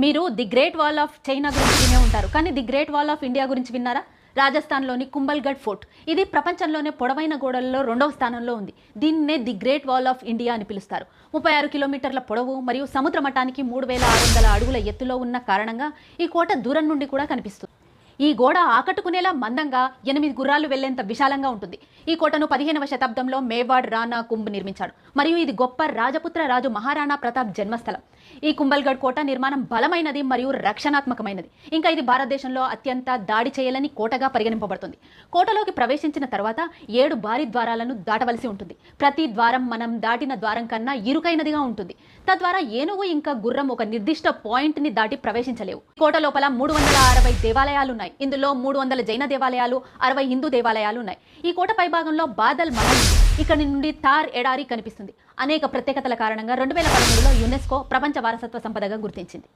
మీరు the great wall of China గురించి వినే ఉంటారు, కానీ the great wall of India గురించి విన్నారా? రాజస్థాన్లోని కుంభల్గఢ్ ఫోర్ట్ ఇది ప్రపంచంలోనే పొడవైన గోడలలో 2వ స్థానంలో ఉంది. దీన్నే the great wall of India అని పిలుస్తారు. 36 కిలోమీటర్ల పొడవు మరియు సముద్ర మట్టానికి 3600 అడుగుల ఎత్తులో ఉన్న కారణంగా ఈ కోట దూరం నుండి కూడా కనిపిస్తుంది. ఈ గోడ ఆకట్టుకునేలా మందంగా 8 గుర్రాలు వెళ్లేంత విశాలంగా ఉంటుంది. ఈ కోటను 15వ శతాబ్దంలో మేవాడ్ రాణా కుంభ్ నిర్మించాడు మరియు ఇది గొప్ప రాజపుత్ర రాజు మహారాణా ప్రతాప్ జన్మస్థలం. ఈ కుంభల్గఢ్ కోట నిర్మాణం బలమైనది మరియు రక్షణాత్మకమైనది. ఇంకా ఇది భారతదేశంలో అత్యంత దాడి చేయలేని కోటగా పరిగణింపబడుతుంది. కోటలోకి ప్రవేశించిన తర్వాత 7 భారీ ద్వారాలను దాటవలసి ఉంటుంది. ప్రతి ద్వారం మనం దాటిన ద్వారం కన్నా ఇరుకైనదిగా ఉంటుంది. తద్వారా ఏనుగు ఇంకా గుర్రం ఒక నిర్దిష్ట పాయింట్ ని దాటి ప్రవేశించలేవు. కోట లోపల 360 దేవాలయాలు ఉన్నాయి. ఇందులో 300 జైన దేవాలయాలు, 60 హిందూ దేవాలయాలు ఉన్నాయి. ఈ కోట పై భాగంలో బాదల్ మహల్ ఉంది. ఇక్కడి నుండి థార్ ఎడారి కనిపిస్తుంది. అనేక ప్రత్యేకతల కారణంగా 2013లో యునెస్కో ప్రపంచ వారసత్వ సంపదగా గుర్తించింది.